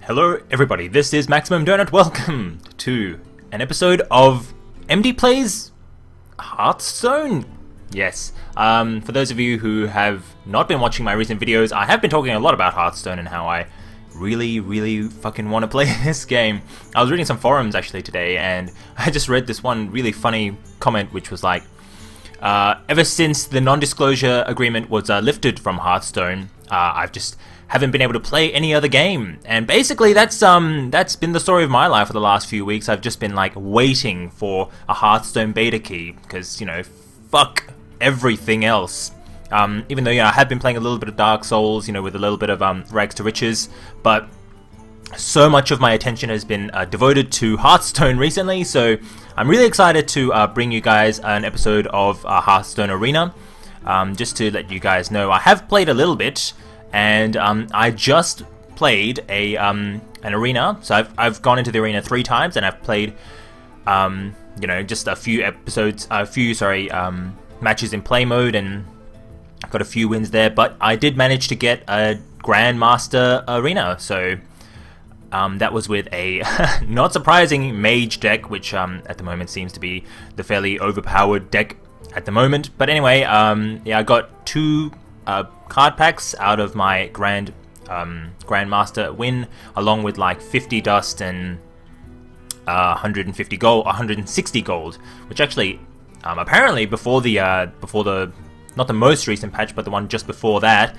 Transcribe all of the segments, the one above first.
Hello everybody, this is MaximumDonut. Welcome to an episode of MD Plays Hearthstone. Yes, for those of you who have not been watching my recent videos, I have been talking a lot about Hearthstone and how I really fucking want to play this game. I was reading some forums actually today, and I just read this one really funny comment which was like, ever since the non-disclosure agreement was lifted from Hearthstone, I've just haven't been able to play any other game. And basically that's been the story of my life for the last few weeks. I've just been like waiting for a Hearthstone beta key because, you know, fuck everything else. Even though, I have been playing a little bit of Dark Souls, with a little bit of Rags to Riches, but so much of my attention has been devoted to Hearthstone recently, so I'm really excited to bring you guys an episode of Hearthstone Arena. Just to let you guys know, I have played a little bit, and I just played an arena. So I've gone into the arena 3 times, and I've played, just a few matches in play mode, and got a few wins there. But I did manage to get a Grandmaster arena, so that was with a not surprising mage deck, which at the moment seems to be the fairly overpowered deck at the moment. But anyway, I got 2 card packs out of my Grandmaster win, along with like 50 dust and 150 gold, 160 gold, which actually apparently before the not the most recent patch, but the one just before that,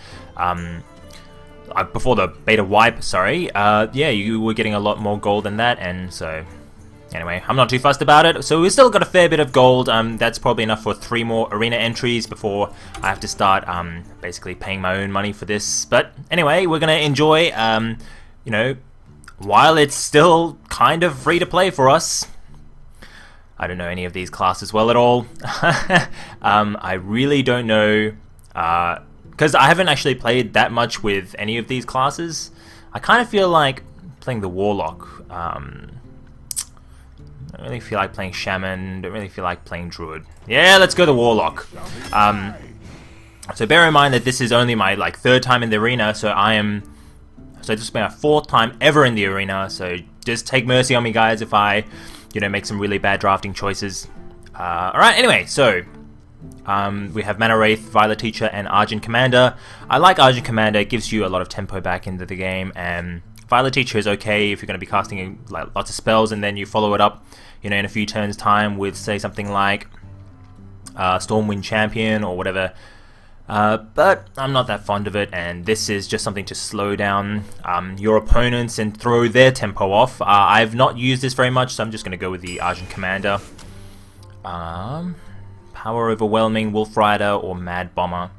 before the beta wipe, sorry, you were getting a lot more gold than that. And so anyway, I'm not too fussed about it. So we've still got a fair bit of gold. That's probably enough for 3 more arena entries before I have to start basically paying my own money for this. But anyway, we're gonna enjoy, while it's still kind of free to play for us. I don't know any of these classes well at all. I really don't know, because I haven't actually played that much with any of these classes. I kind of feel like playing the Warlock. Don't really feel like playing Shaman, don't really feel like playing Druid. Yeah, let's go the Warlock. So bear in mind that this is only my 3rd time in the arena, so this has been my 4th time ever in the arena, so just take mercy on me, guys, if I make some really bad drafting choices. Alright, anyway, so we have Mana Wraith, Violet Teacher, and Argent Commander. I like Argent Commander, it gives you a lot of tempo back into the game, and Violet Teacher is okay if you're going to be casting lots of spells and then you follow it up, in a few turns time with, say, something like Stormwind Champion or whatever. But I'm not that fond of it, and this is just something to slow down your opponents and throw their tempo off. I've not used this very much, so I'm just going to go with the Argent Commander. Power Overwhelming, Wolf Rider, or Mad Bomber.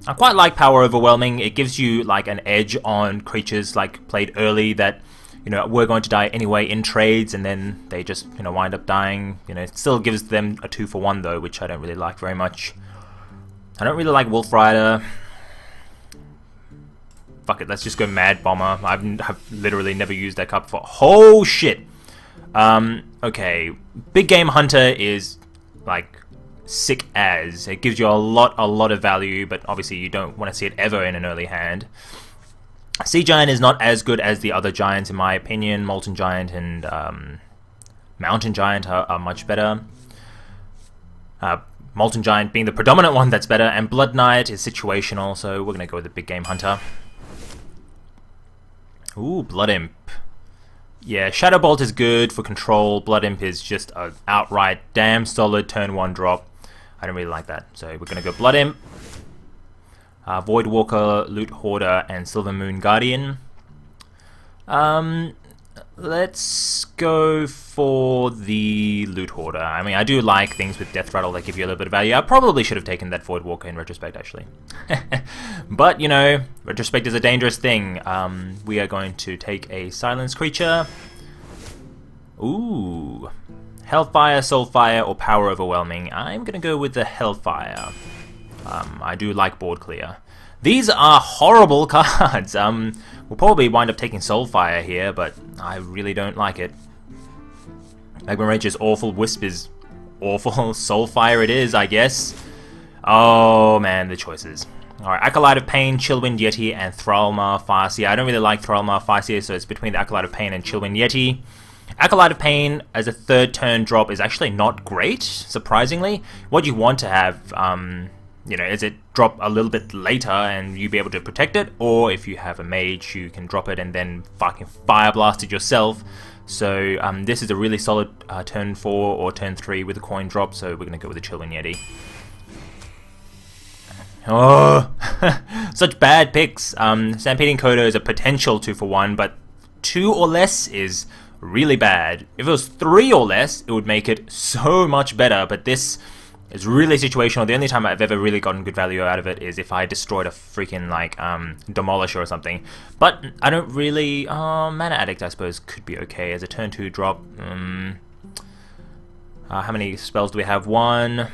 I quite like Power Overwhelming. It gives you an edge on creatures played early that we're going to die anyway in trades, and then they just wind up dying. It still gives them a 2-for-1 though, which I don't really like very much. I don't really like Wolf Rider. Fuck it, let's just go Mad Bomber. I've literally never used that card before. Oh shit! Okay, Big Game Hunter is sick as. It gives you a lot of value, but obviously you don't want to see it ever in an early hand. Sea Giant is not as good as the other giants in my opinion. Molten Giant and Mountain Giant are much better. Molten Giant being the predominant one that's better, and Blood Knight is situational, so we're going to go with the Big Game Hunter. Ooh, Blood Imp. Yeah, Shadow Bolt is good for control. Blood Imp is just an outright damn solid turn 1 drop. I don't really like that, so we're going to go Blood Imp. Void Walker, Loot Hoarder, and Silver Moon Guardian. Let's go for the Loot Hoarder. I mean, I do like things with Death Rattle that give you a little bit of value. I probably should have taken that Void Walker in retrospect, actually. But, retrospect is a dangerous thing. We are going to take a Silence Creature. Ooh. Hellfire, Soulfire, or Power Overwhelming. I'm going to go with the Hellfire. I do like board clear. These are horrible cards. We'll probably wind up taking Soulfire here, but I really don't like it. Magma Rage is awful. Wisp is awful. Soulfire it is, I guess. Oh man, the choices. Alright, Acolyte of Pain, Chillwind Yeti, and Thrallmar Farseer. I don't really like Thrallmar Farseer, so it's between the Acolyte of Pain and Chillwind Yeti. Acolyte of Pain as a third turn drop is actually not great, surprisingly. What you want to have, you know, is it drop a little bit later and you be able to protect it, or if you have a mage, you can drop it and then fucking fire blast it yourself. So this is a really solid turn 4 or turn 3 with a coin drop, so we're going to go with the Chillwind Yeti. Oh, such bad picks. Stampeding Kodo is a potential 2-for-1, but 2 or less is really bad. If it was 3 or less, it would make it so much better, but this is really situational. The only time I've ever really gotten good value out of it is if I destroyed a freaking, like, Demolisher or something. But I don't really... Mana Addict, I suppose, could be okay as a turn 2 drop. How many spells do we have? 1...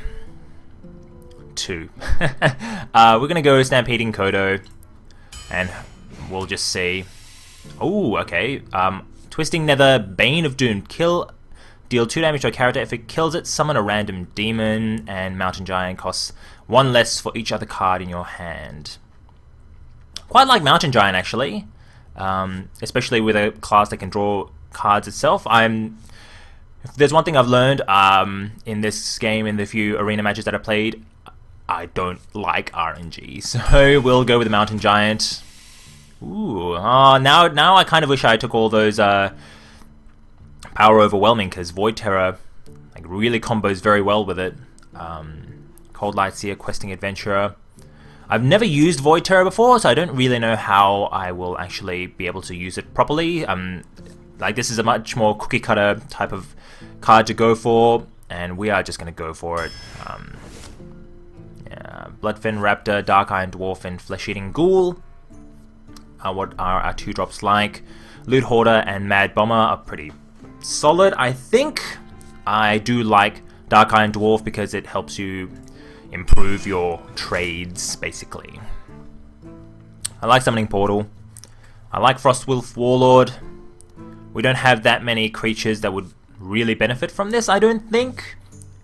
2. We're gonna go Stampeding Kodo, and we'll just see. Oh, okay. Twisting Nether, Bane of Doom. Deal 2 damage to a character. If it kills it, summon a random demon, and Mountain Giant costs 1 less for each other card in your hand. Quite like Mountain Giant, actually. Especially with a class that can draw cards itself. If there's one thing I've learned in this game, in the few arena matches that I played, I don't like RNG. So we'll go with the Mountain Giant. Ooh, now I kind of wish I took all those Power Overwhelming, because Void Terror like really combos very well with it. Cold Lightseer, Questing Adventurer. I've never used Void Terror before, so I don't really know how I will actually be able to use it properly. Like, this is a much more cookie cutter type of card to go for, and we are just going to go for it. Bloodfin Raptor, Dark Iron Dwarf, and Flesh Eating Ghoul. What are our 2 drops like? Loot Hoarder and Mad Bomber are pretty solid, I think. I do like Dark Iron Dwarf because it helps you improve your trades, basically. I like Summoning Portal. I like Frostwolf Warlord. We don't have that many creatures that would really benefit from this, I don't think.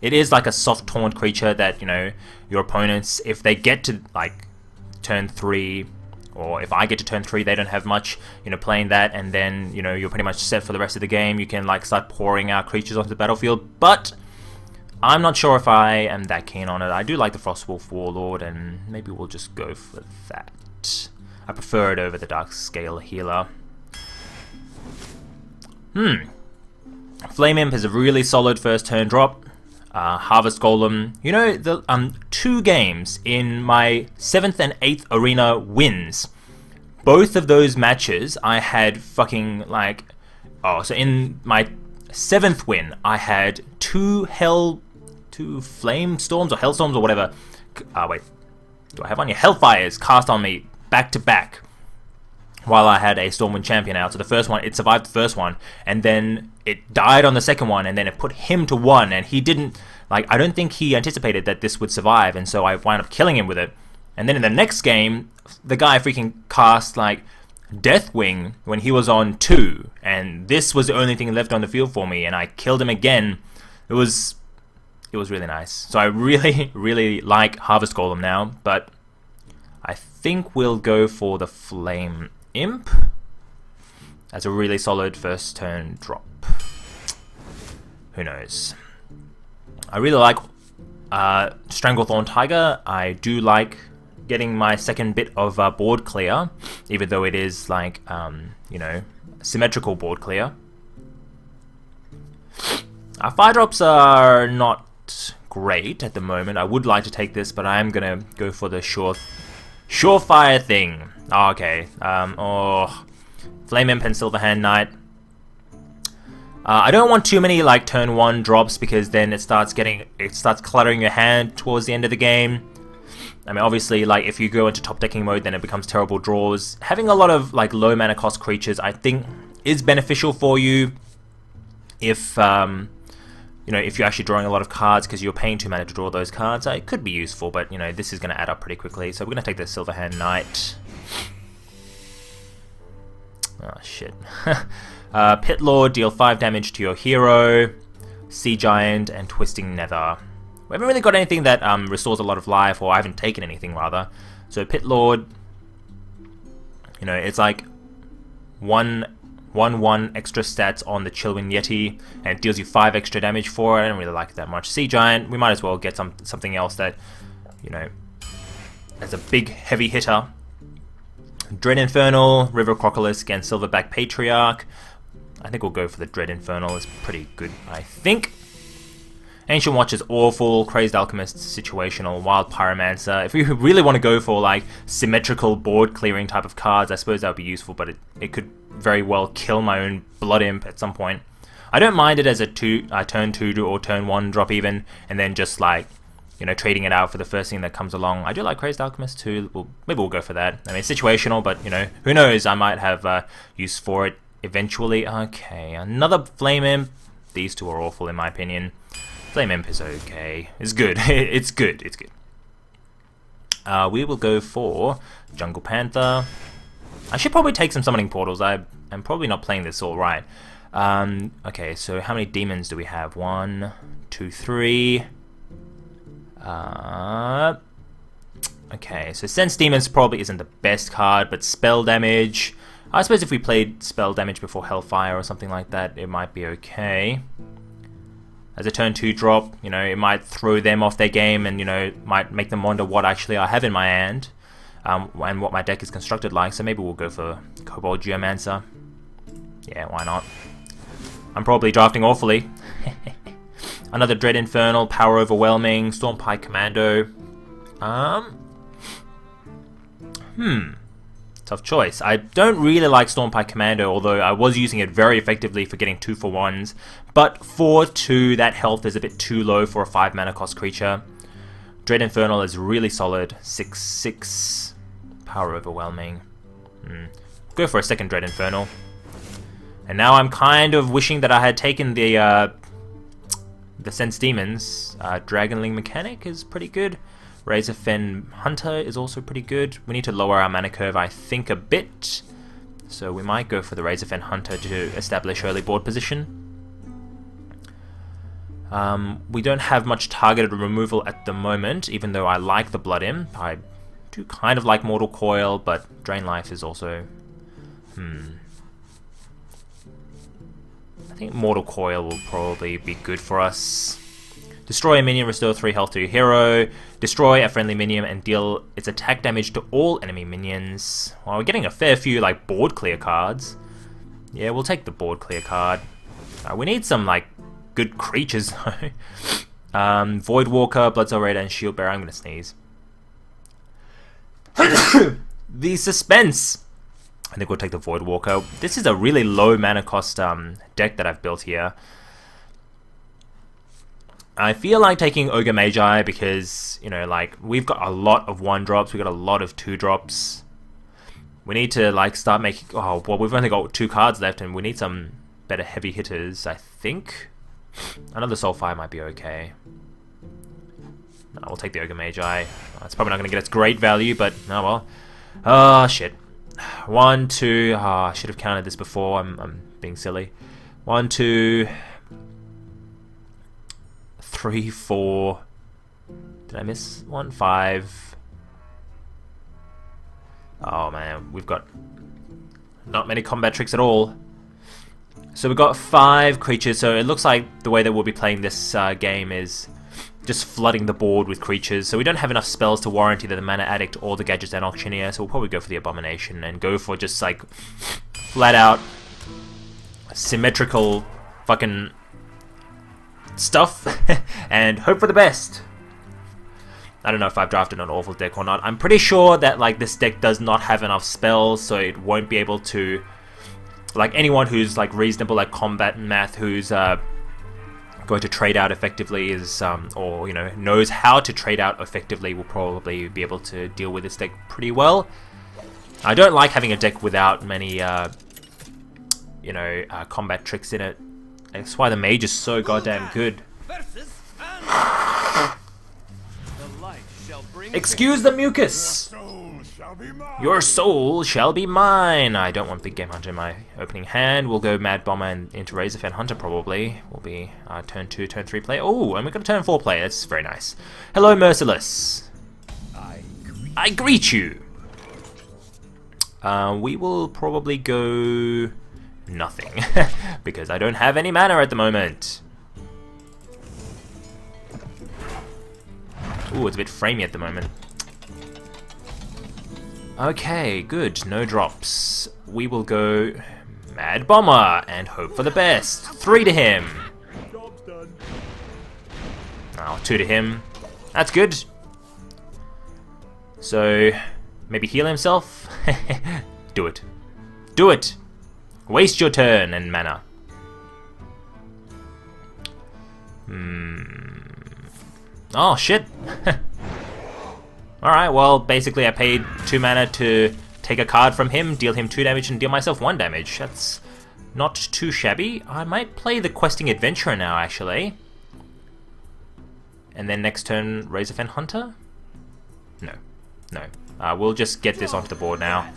It is like a soft taunt creature that, you know, your opponents, if they get to like turn 3, or if I get to turn 3, they don't have much, you know, playing that, and then, you know, you're pretty much set for the rest of the game. You can like start pouring out creatures onto the battlefield, but I'm not sure if I am that keen on it. I do like the Frostwolf Warlord, and maybe we'll just go for that. I prefer it over the Dark Scale Healer. Flame Imp is a really solid first turn drop. Harvest Golem. You know, the 2 games in my 7th and 8th arena wins. Both of those matches, I had fucking like... Oh, so in my 7th win, I had 2 Flame Storms or Hellstorms or whatever. Wait. Do I have one? Yeah, Hellfires cast on me back to back while I had a Stormwind Champion out. So the first one, it survived the first one, and then it died on the second one, and then it put him to 1, and he didn't, like, I don't think he anticipated that this would survive, and so I wound up killing him with it. And then in the next game, the guy freaking cast, like, Deathwing when he was on 2, and this was the only thing left on the field for me, and I killed him again. It was really nice. So I really, really like Harvest Golem now, but I think we'll go for the Flame Imp as a really solid first turn drop. Who knows? I really like Stranglethorn Tiger. I do like getting my second bit of board clear, even though it is like, you know, symmetrical board clear. Our 5 drops are not great at the moment. I would like to take this, but I am gonna go for the surefire thing. Oh, okay. Flame Imp and Silverhand Knight. I don't want too many like turn 1 drops, because then it starts cluttering your hand towards the end of the game. I mean, obviously, like, if you go into top decking mode, then it becomes terrible draws. Having a lot of like low mana cost creatures, I think, is beneficial for you if you know, if you're actually drawing a lot of cards, because you're paying 2 mana to draw those cards. It could be useful, but, you know, this is going to add up pretty quickly. So we're going to take the Silverhand Knight. Oh, shit. Pit Lord, deal 5 damage to your hero. Sea Giant and Twisting Nether. We haven't really got anything that restores a lot of life, or I haven't taken anything, rather. So Pit Lord, you know, it's like 1/1 extra stats on the Chillwind Yeti, and it deals you 5 extra damage for it. I don't really like it that much. Sea Giant, we might as well get something else that, you know, as a big heavy hitter. Dread Infernal, River Crocodile against Silverback Patriarch. I think we'll go for the Dread Infernal. It's pretty good, I think. Ancient Watch is awful. Crazed Alchemist, situational. Wild Pyromancer. If we really want to go for like symmetrical board clearing type of cards, I suppose that would be useful, but it could very well kill my own Blood Imp at some point. I don't mind it as a turn 2 or turn 1 drop even, and then just like, you know, trading it out for the first thing that comes along. I do like Crazed Alchemist too. Maybe we'll go for that. I mean, it's situational, but, you know, who knows? I might have use for it eventually. Okay, another Flame Imp. These two are awful in my opinion. Flame Imp is okay. It's good. It's good. It's good. We will go for Jungle Panther. I should probably take some Summoning Portals. I'm probably not playing this all right. Okay, so how many demons do we have? 1, 2, 3... okay, so Sense Demons probably isn't the best card, but spell damage, I suppose if we played spell damage before Hellfire or something like that, it might be okay. As a turn 2 drop, you know, it might throw them off their game and, you know, might make them wonder what actually I have in my hand, and what my deck is constructed like, so maybe we'll go for Kobold Geomancer. Yeah, why not? I'm probably drafting awfully. Another Dread Infernal, Power Overwhelming, Stormpike Commando. Tough choice. I don't really like Stormpike Commando, although I was using it very effectively for getting 2-for-1s. But 4/2, that health is a bit too low for a 5 mana cost creature. Dread Infernal is really solid. 6/6. Power Overwhelming. Go for a second Dread Infernal. And now I'm kind of wishing that I had taken the Sense Demons. Dragonling Mechanic is pretty good. Razorfen Hunter is also pretty good. We need to lower our mana curve, I think, a bit. So we might go for the Razorfen Hunter to establish early board position. We don't have much targeted removal at the moment, even though I like the Blood Imp. I do kind of like Mortal Coil, but Drain Life is also... I think Mortal Coil will probably be good for us. Destroy a minion, restore 3 health to your hero. Destroy a friendly minion and deal its attack damage to all enemy minions. Well, we're getting a fair few like board clear cards. Yeah, we'll take the board clear card. We need some like good creatures though. Voidwalker, Bloodsoul Raider, and Shield Bearer. I'm gonna sneeze. The suspense. I think we'll take the Voidwalker. This is a really low mana cost deck that I've built here. I feel like taking Ogre Magi because, you know, like, we've got a lot of 1-drops, we've got a lot of 2-drops. We need to, like, start making... Oh, well, we've only got 2 cards left and we need some better heavy hitters, I think. Another Soulfire might be okay. No, we'll take the Ogre Magi. It's probably not going to get its great value, but, oh well. Oh, shit. 1, 2... Oh, I should have counted this before, I'm being silly. 1, 2... 3, 4. Did I miss one? 5. Oh man, we've got not many combat tricks at all. So we've got 5 creatures, so it looks like the way that we'll be playing this game is just flooding the board with creatures. So we don't have enough spells to warrant either the Mana Addict or the Gadgets and Auctioneer, so we'll probably go for the Abomination and go for just like flat out symmetrical fucking stuff and hope for the best. I don't know if I've drafted an awful deck or not. I'm pretty sure that like this deck does not have enough spells, so it won't be able to, like, anyone who's like reasonable at combat and math, who's going to trade out effectively is or, you know, knows how to trade out effectively, will probably be able to deal with this deck pretty well. I don't like having a deck without many you know, combat tricks in it. That's why the mage is so goddamn good. Excuse the mucus! Your soul shall be mine! I don't want Big Game Hunter in my opening hand. We'll go Mad Bomber and into Razorfen Hunter probably. Will be turn 2, turn 3 play. Oh, and we've got a turn 4 play. That's very nice. Hello, Merciless. I greet I greet you. We will probably go nothing because I don't have any mana at the moment. Ooh, it's a bit framey at the moment. Okay, good. No drops. We will go Mad Bomber and hope for the best. 3 to him. Oh, 2 to him. That's good. So, maybe heal himself? Do it. Do it! Waste your turn and mana. Oh, shit! Alright, well, basically I paid 2 mana to take a card from him, deal him 2 damage, and deal myself 1 damage. That's not too shabby. I might play the Questing Adventurer now, actually. And then next turn, Razorfen Hunter? No. No. We'll just get this onto the board now.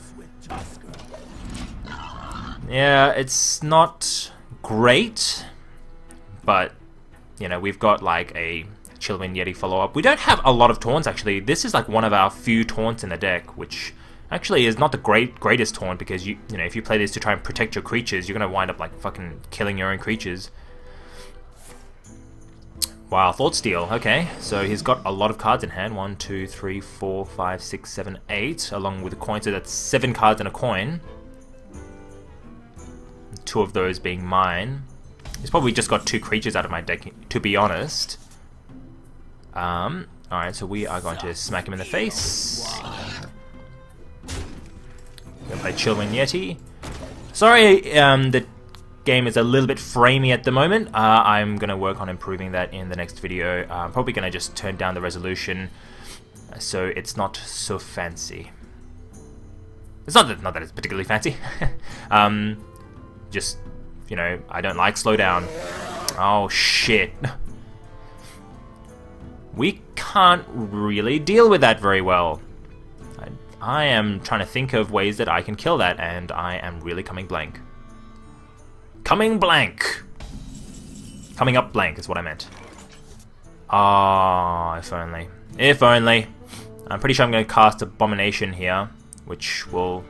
Yeah, it's not great, but, you know, we've got like a Chillwind Yeti follow-up. We don't have a lot of taunts, actually. This is like one of our few taunts in the deck, which actually is not the greatest taunt, because you know, if you play this to try and protect your creatures, you're gonna wind up like fucking killing your own creatures. Wow, Thought Steal. Okay, so he's got a lot of cards in hand. 1, 2, 3, 4, 5, 6, 7, 8, along with a coin, so that's 7 cards and a coin. 2 of those being mine. He's probably just got 2 creatures out of my deck, to be honest. Alright, so we are going to smack him in the face. Gonna play Chillwind Yeti. Sorry, the game is a little bit framey at the moment. I'm gonna work on improving that in the next video. I'm probably gonna just turn down the resolution so it's not so fancy. It's not that it's particularly fancy. Just, you know, I don't like slowdown. Oh shit. We can't really deal with that very well. I am trying to think of ways that I can kill that, and I am really coming blank. Coming blank! Coming up blank is what I meant. Ah, if only. If only. I'm pretty sure I'm going to cast Abomination here, which will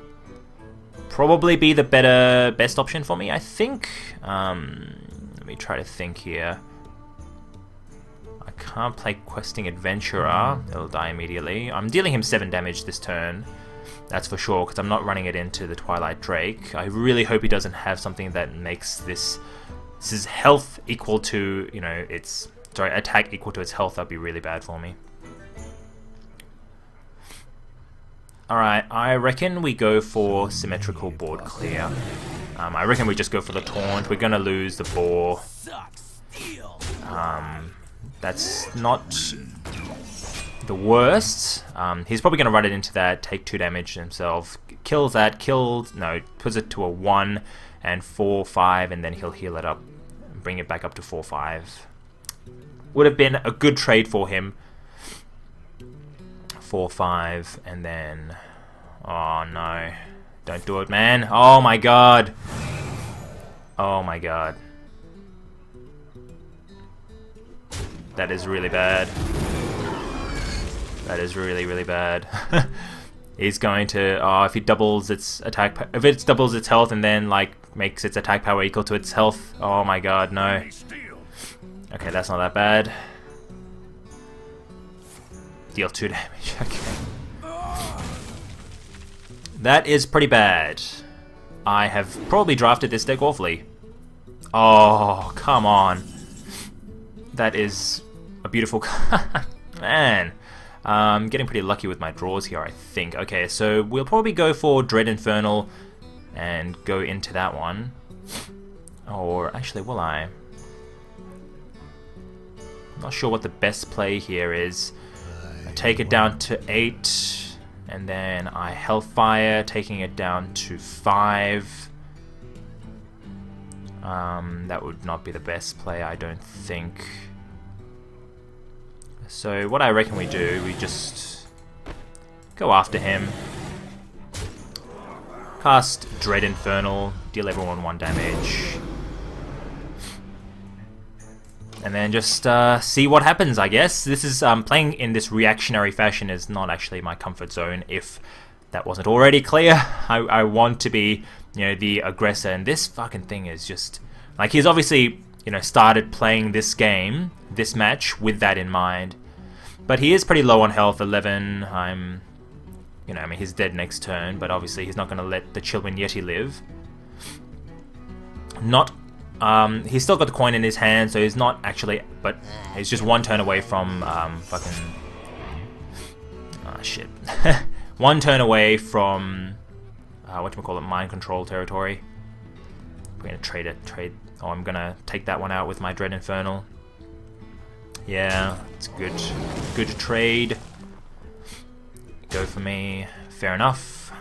probably be the best option for me, I think. Let me try to think here. I can't play Questing Adventurer. It'll die immediately. I'm dealing him 7 damage this turn. That's for sure, because I'm not running it into the Twilight Drake. I really hope he doesn't have something that makes this his health equal to, you know, its... Sorry, attack equal to its health. That'd be really bad for me. Alright, I reckon we go for symmetrical board clear. I reckon we just go for the taunt. We're going to lose the boar. That's not the worst. He's probably going to run it into that, take 2 damage himself. Kills that, no, puts it to a 1 and 4, 5, and then he'll heal it up and bring it back up to 4, 5. Would have been a good trade for him. 4, 5, and then... Oh no. Don't do it, man. Oh my god. Oh my god. That is really bad. That is really, really bad. He's going to... Oh, if he doubles its attack... If it doubles its health and then, like, makes its attack power equal to its health... Oh my god, no. Okay, that's not that bad. Deal 2 damage, okay. That is pretty bad. I have probably drafted this deck awfully. Oh, come on. That is a beautiful card. Man. I'm getting pretty lucky with my draws here, I think. Okay, so we'll probably go for Dread Infernal and go into that one. Or, actually, will I? Not sure what the best play here is. I take it down to 8, and then I Hellfire, taking it down to 5. That would not be the best play, I don't think. So what I reckon we do, we just go after him. Cast Dread Infernal, deal everyone 1 damage. and then just see what happens, I guess. This is playing in this reactionary fashion is not actually my comfort zone, if that wasn't already clear. I want to be, you know, the aggressor, and this fucking thing is just like, he's obviously, you know, started playing this game, this match, with that in mind. But he is pretty low on health, 11. You know, I mean, he's dead next turn, but obviously he's not going to let the Chillwind Yeti live. He's still got the coin in his hand, so he's not actually, but he's just one turn away from fucking. Ah, shit. One turn away from whatchamacallit, mind control territory. We're gonna trade. Oh, I'm gonna take that one out with my Dread Infernal. Yeah, it's good. Good trade. Go for me. Fair enough.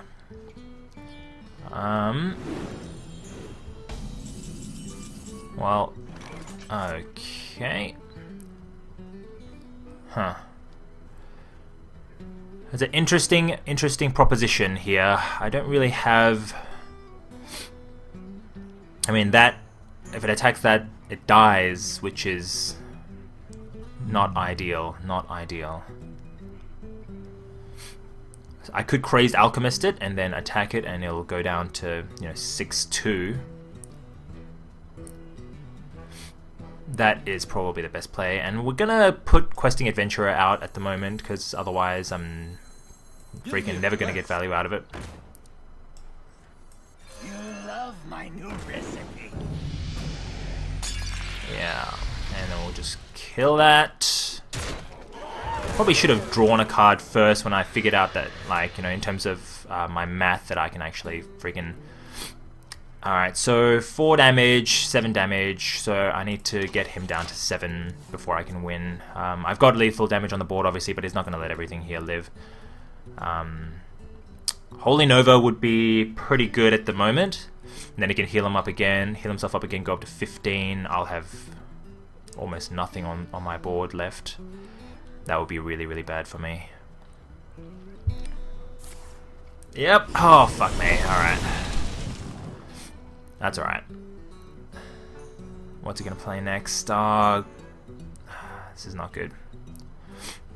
Well, okay. Huh. It's an interesting proposition here. I don't really have. I mean, that if it attacks that, it dies, which is not ideal. Not ideal. I could Crazed Alchemist it and then attack it, and it'll go down to, you know, 6-2. That is probably the best play, and we're gonna put Questing Adventurer out at the moment, because otherwise I'm freaking never gonna get value out of it. You love my new recipe. Yeah, and then we'll just kill that. Probably should have drawn a card first when I figured out that, like, you know, in terms of my math, that I can actually freaking. Alright, so 4 damage, 7 damage, so I need to get him down to 7 before I can win. I've got lethal damage on the board, obviously, but he's not going to let everything here live. Holy Nova would be pretty good at the moment. And then he can heal himself up again, go up to 15. I'll have almost nothing on my board left. That would be really, really bad for me. Yep. Oh, fuck me. Alright. That's alright. What's he gonna play next? This is not good.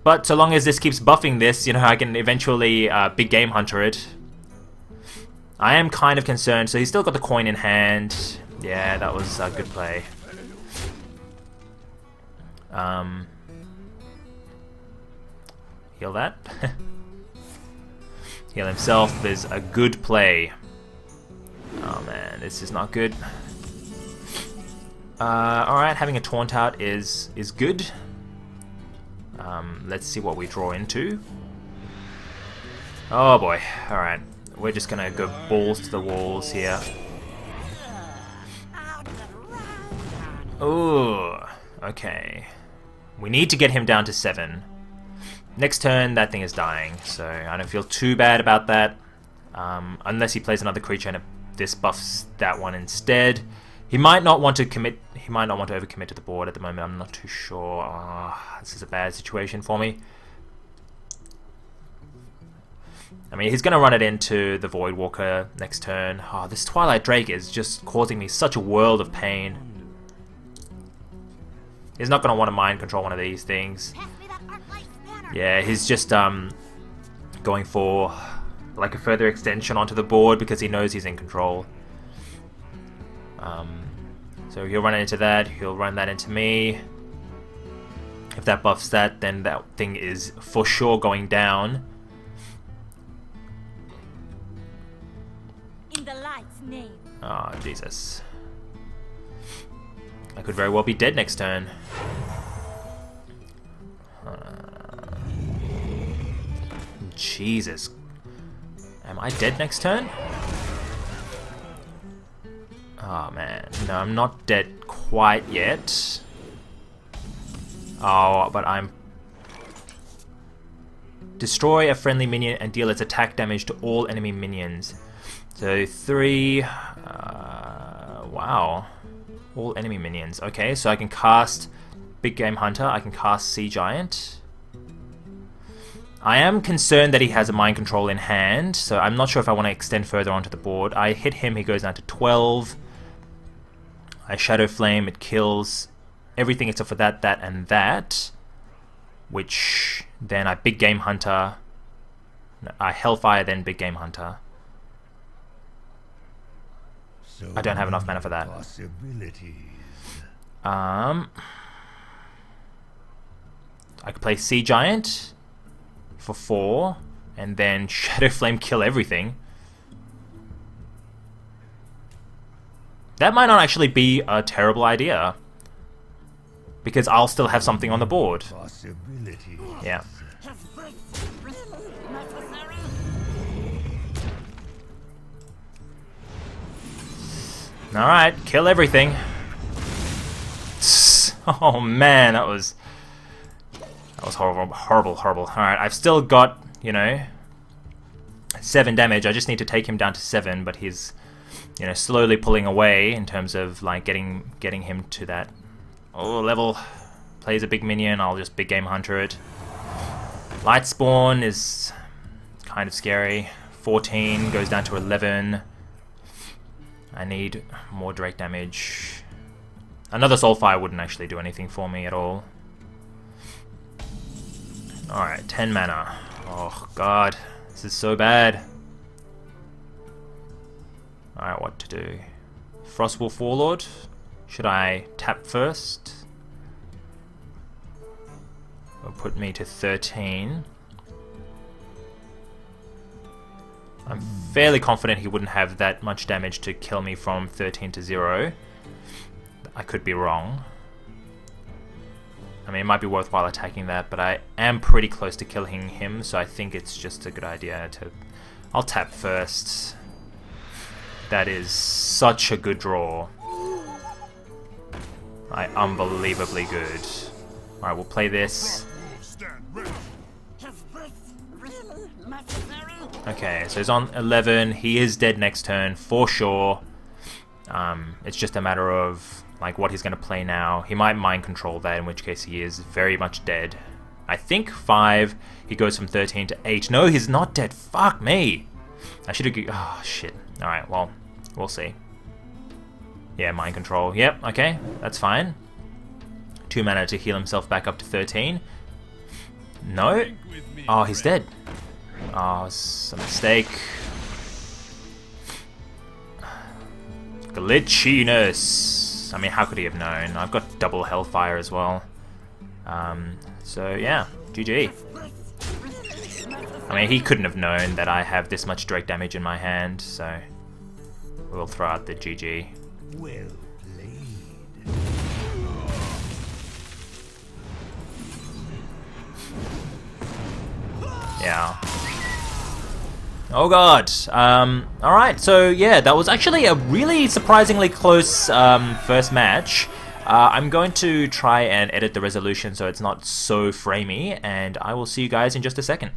But so long as this keeps buffing this, you know, I can eventually big game hunter it. I am kind of concerned. So he's still got the coin in hand. Yeah, that was a good play. Heal that. Heal himself is a good play. Oh man, this is not good. Alright, having a Taunt out is good. Let's see what we draw into. Oh boy, alright. We're just gonna go balls to the walls here. Ooh, okay. We need to get him down to 7. Next turn, that thing is dying, so I don't feel too bad about that. Unless he plays another creature and this buffs that one instead. He might not want to commit. He might not want to overcommit to the board at the moment. I'm not too sure. This is a bad situation for me. I mean, he's going to run it into the Voidwalker next turn. Oh, this Twilight Drake is just causing me such a world of pain. He's not going to want to mind control one of these things. Yeah, he's just going for like a further extension onto the board because he knows he's in control. So he'll run into that, he'll run that into me. If that buffs that, then that thing is for sure going down. In the light's name. Oh, Jesus. I could very well be dead next turn. Jesus. Am I dead next turn? Oh man, no, I'm not dead quite yet. Oh, but I'm... Destroy a friendly minion and deal its attack damage to all enemy minions. So 3... wow. All enemy minions. Okay, so I can cast Big Game Hunter, I can cast Sea Giant. I am concerned that he has a mind control in hand, so I'm not sure if I want to extend further onto the board. I hit him, he goes down to 12. I Shadow Flame, it kills. everything except for that, that, and that. Which then I Big Game Hunter. I Hellfire, then Big Game Hunter. I don't have enough mana for that. I could play Sea Giant for 4, and then Shadow Flame kill everything. That might not actually be a terrible idea, because I'll still have something on the board. Yeah. Alright, kill everything. Oh man, that was horrible, horrible, horrible. Alright, I've still got, you know, 7 damage. I just need to take him down to 7, but he's, you know, slowly pulling away in terms of like getting him to that level. Plays a big minion, I'll just Big Game Hunter it. Light Spawn is kind of scary. 14 goes down to 11. I need more direct damage. Another Soulfire wouldn't actually do anything for me at all. Alright, 10 mana. Oh god, this is so bad. Alright, what to do? Frostwolf Warlord? Should I tap first? It'll put me to 13. I'm fairly confident he wouldn't have that much damage to kill me from 13 to 0. I could be wrong. I mean, it might be worthwhile attacking that, but I am pretty close to killing him, so I think it's just a good idea to... I'll tap first. That is such a good draw. Like, unbelievably good. Alright, we'll play this. Okay, so he's on 11. He is dead next turn, for sure. It's just a matter of like what he's going to play now. He might mind control that, in which case he is very much dead. I think 5. He goes from 13 to 8. No, he's not dead. Fuck me. I should have... Oh, shit. Alright, well, we'll see. Yeah, mind control. Yep, okay, that's fine. 2 mana to heal himself back up to 13. No. Oh, he's dead. Oh, it's a mistake. Glitchiness. I mean, how could he have known? I've got double Hellfire as well. So yeah, GG. I mean, he couldn't have known that I have this much direct damage in my hand, so we'll throw out the GG. Well played. Yeah. Oh god. Alright, so yeah, that was actually a really surprisingly close first match. I'm going to try and edit the resolution so it's not so framey, and I will see you guys in just a second.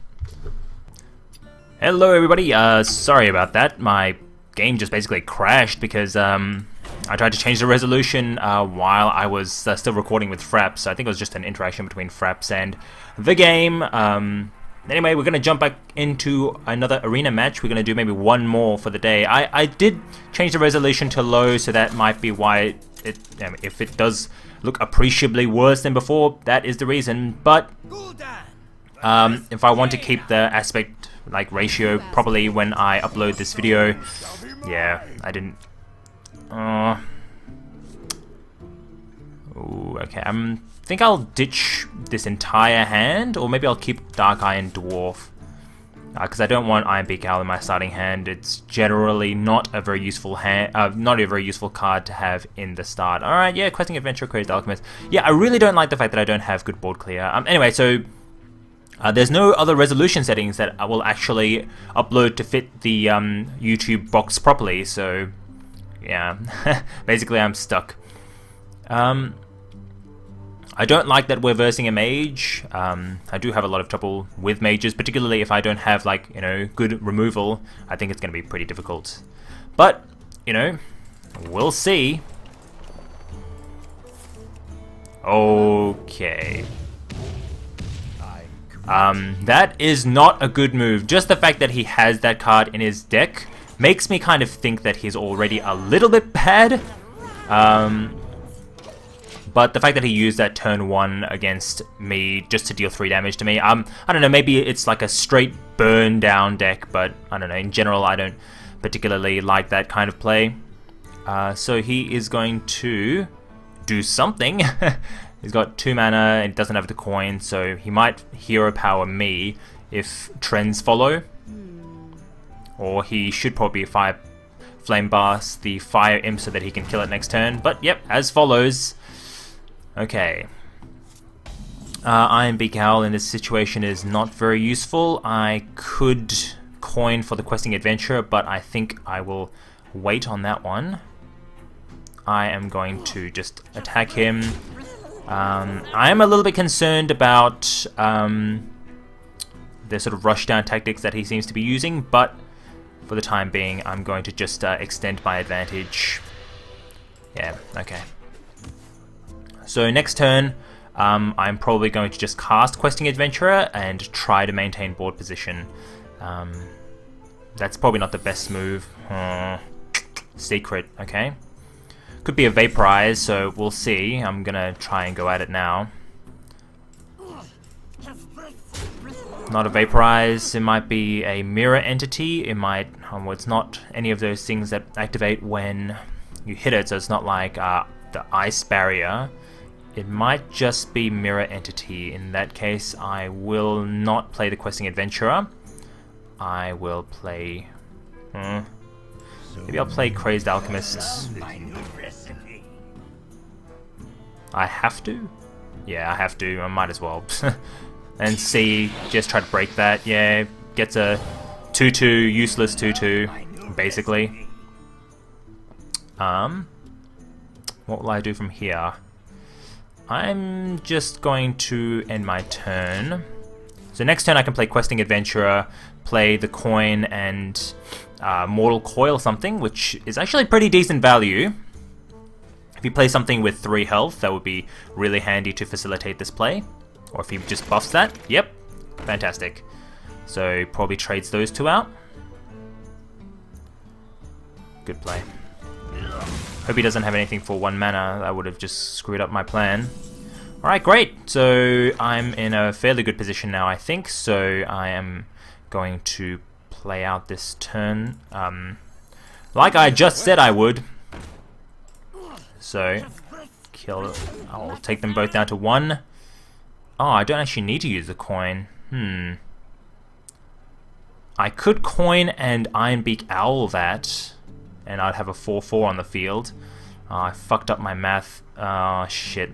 Hello everybody, sorry about that. My game just basically crashed because I tried to change the resolution while I was still recording with Fraps. So I think it was just an interaction between Fraps and the game. Anyway, we're going to jump back into another arena match. We're going to do maybe one more for the day. I did change the resolution to low, so that might be why if it does look appreciably worse than before, that is the reason. But if I want to keep the aspect like ratio properly when I upload this video, yeah, I didn't... Ooh, okay, I think I'll ditch this entire hand, or maybe I'll keep Dark Eye and Dwarf, because I don't want Iron Beak Owl in my starting hand. It's generally not a very useful card to have in the start. All right, yeah, Questing Adventure, Crazed Alchemist. Yeah, I really don't like the fact that I don't have good board clear. Anyway, so there's no other resolution settings that I will actually upload to fit the YouTube box properly. So yeah, basically I'm stuck. I don't like that we're versing a mage. I do have a lot of trouble with mages, particularly if I don't have, like, you know, good removal. I think it's going to be pretty difficult. But, you know, we'll see. Okay. That is not a good move. Just the fact that he has that card in his deck makes me kind of think that he's already a little bit bad. but the fact that he used that turn 1 against me just to deal 3 damage to me, I don't know, maybe it's like a straight burn down deck, but I don't know, in general I don't particularly like that kind of play. So he is going to do something. He's got 2 mana and doesn't have the coin, so he might hero power me if trends follow. Or he should probably fire Flame Blast the Fire Imp so that he can kill it next turn. But yep, as follows. Okay. Iron Beak Owl in this situation is not very useful. I could coin for the Questing Adventurer, but I think I will wait on that one. I am going to just attack him. I am a little bit concerned about the sort of rush down tactics that he seems to be using, but for the time being I'm going to just extend my advantage. Yeah, okay. So next turn I'm probably going to just cast Questing Adventurer and try to maintain board position. That's probably not the best move. Secret, okay. Could be a Vaporize, so we'll see. I'm gonna try and go at it now. Not a Vaporize, it might be a Mirror Entity. It might, well, it's not any of those things that activate when you hit it, so it's not like the Ice Barrier. It might just be Mirror Entity. In that case, I will not play the Questing Adventurer. I will play... maybe I'll play Crazed Alchemist. I have to? Yeah, I have to. I might as well. And see, just try to break that. Yeah, gets a 2-2, useless 2-2, basically. What will I do from here? I'm just going to end my turn. So next turn I can play Questing Adventurer, play the coin and Mortal Coil something, which is actually pretty decent value. If you play something with 3 health, that would be really handy to facilitate this play. Or if he just buffs that, yep, fantastic. So probably trades those 2 out. Good play. Hope he doesn't have anything for 1 mana, that would have just screwed up my plan. Alright, great, so I'm in a fairly good position now, I think, so I am going to play out this turn, like I just said I would. So, kill it. I'll take them both down to 1. Oh, I don't actually need to use the coin. I could coin and Iron Beak Owl that, and I'd have a 4-4 on the field. Oh, I fucked up my math. Oh, shit.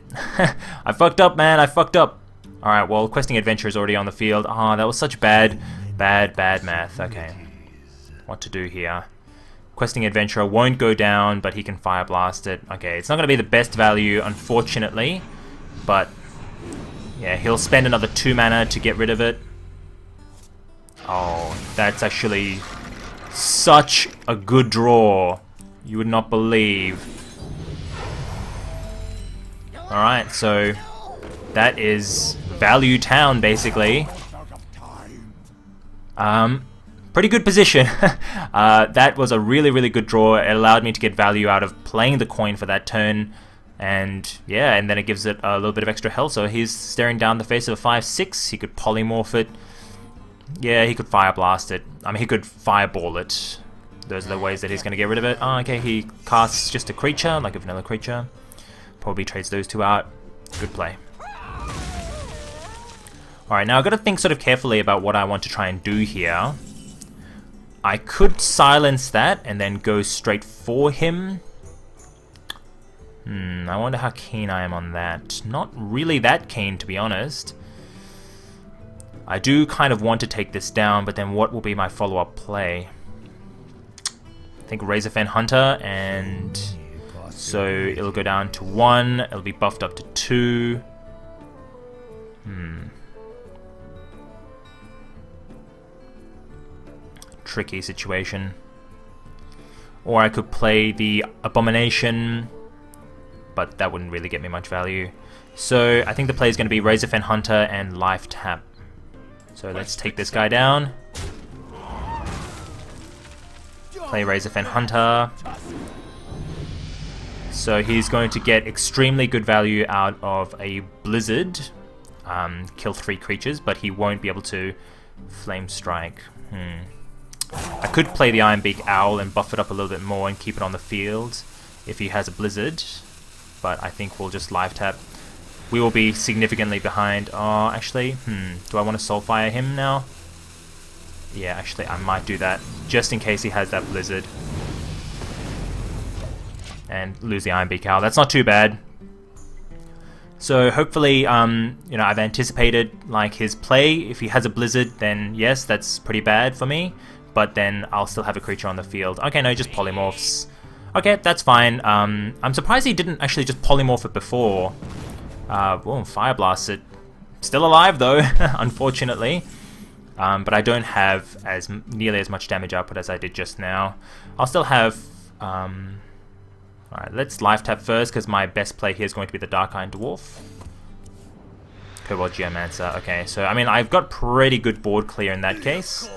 I fucked up, man. I fucked up. Alright, well, Questing Adventure is already on the field. Oh, that was such bad math. Okay. What to do here? Questing Adventurer won't go down, but he can Fire Blast it. Okay, it's not going to be the best value, unfortunately. But, yeah, he'll spend another 2 mana to get rid of it. Oh, that's actually such a good draw. You would not believe. Alright, so that is Value Town, basically. Pretty good position. That was a really good draw. It allowed me to get value out of playing the coin for that turn. And yeah, and then it gives it a little bit of extra health. So he's staring down the face of a 5-6. He could polymorph it. Yeah, he could Fire Blast it. I mean, he could Fireball it. Those are the ways that he's going to get rid of it. Oh, okay, he casts just a creature, like a vanilla creature. Probably trades those 2 out. Good play. Alright, now I've got to think sort of carefully about what I want to try and do here. I could silence that and then go straight for him. I wonder how keen I am on that. Not really that keen, to be honest. I do kind of want to take this down, but then what will be my follow-up play? I think Razorfen Hunter, and so it'll go down to 1. It'll be buffed up to 2. Tricky situation. Or I could play the Abomination, but that wouldn't really get me much value. So I think the play is going to be Razorfen Hunter and Life Tap. So let's take this guy down. Play Razorfen Hunter. So he's going to get extremely good value out of a Blizzard. Kill 3 creatures, but he won't be able to Flame Strike. I could play the Iron Beak Owl and buff it up a little bit more and keep it on the field if he has a Blizzard. But I think we'll just live tap. We will be significantly behind. Oh, actually, do I want to Soulfire him now? Yeah, actually, I might do that, just in case he has that Blizzard. And lose the Iron Beak Owl. That's not too bad. So hopefully, you know, I've anticipated like his play. If he has a Blizzard, then yes, that's pretty bad for me. But then I'll still have a creature on the field. Okay, no, just polymorphs. Okay, that's fine. I'm surprised he didn't actually just polymorph it before. Fire Blast it. Still alive though, unfortunately. But I don't have nearly as much damage output as I did just now. I'll still have... Alright, let's live tap first, because my best play here is going to be the Dark Iron Dwarf. Cobalt Geomancer. Okay, so I mean, I've got pretty good board clear in that case.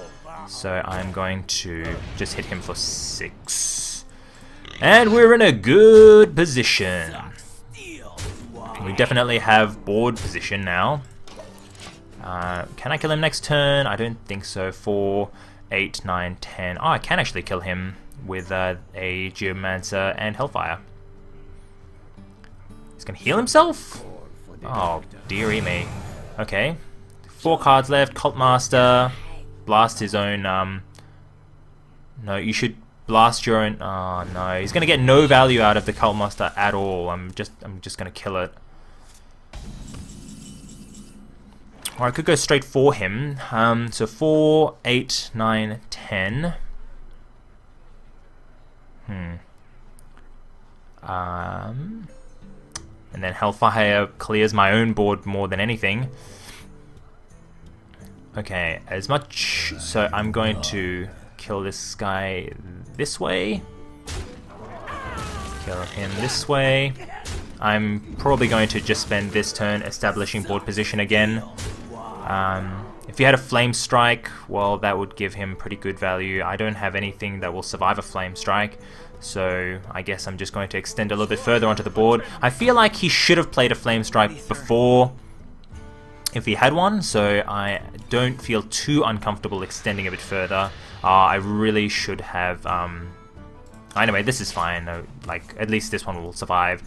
So I'm going to just hit him for 6. And we're in a good position. We definitely have board position now. Can I kill him next turn? I don't think so. 4, 8, 9, 10. Oh, I can actually kill him with a Geomancer and Hellfire. He's gonna heal himself? Oh, dearie me. Okay. 4 cards left. Cult Master. Blast his own, No, you should blast your own... Oh, no. He's gonna get no value out of the Cult Master at all. I'm just gonna kill it. Or I could go straight for him. So 4, 8, 9, 10. And then Hellfire clears my own board more than anything. Okay, so I'm going to kill this guy this way. Kill him this way. I'm probably going to just spend this turn establishing board position again. If he had a Flame Strike, well, that would give him pretty good value. I don't have anything that will survive a Flame Strike, so I guess I'm just going to extend a little bit further onto the board. I feel like he should have played a Flame Strike before, if he had one, so I don't feel too uncomfortable extending a bit further. I really should have... Anyway, this is fine. Like, at least this one will survive.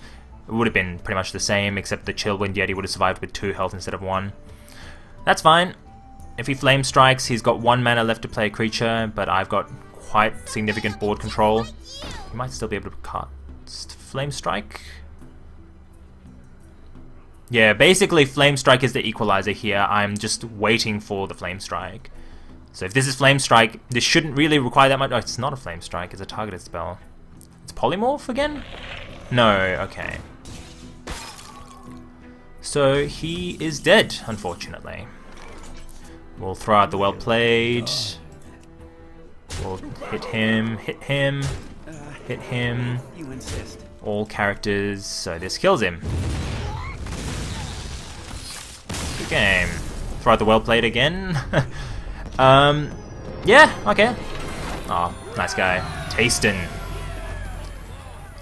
It would have been pretty much the same, except the Chillwind Yeti would have survived with 2 health instead of 1. That's fine. If he Flame Strikes, he's got 1 mana left to play a creature, but I've got quite significant board control. He might still be able to cast Flame Strike. Yeah, basically Flame Strike is the equalizer here. I'm just waiting for the Flame Strike. So if this is Flame Strike, this shouldn't really require that much. Oh, it's not a Flame Strike, it's a targeted spell. It's Polymorph again? No, okay. So he is dead, unfortunately. We'll throw out the Well Played. We'll hit him, hit him, hit him. All characters, so this kills him. Good game. Throw out the Well Played again. Yeah, okay. Oh, nice guy. Tastin'.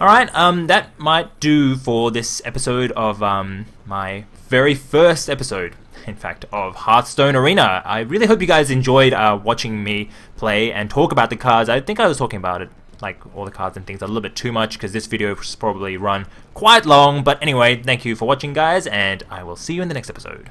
Alright, that might do for this episode of my very first episode, in fact, of Hearthstone Arena. I really hope you guys enjoyed watching me play and talk about the cards. I think I was talking about it, like all the cards and things, a little bit too much because this video was probably run quite long. But anyway, thank you for watching, guys, and I will see you in the next episode.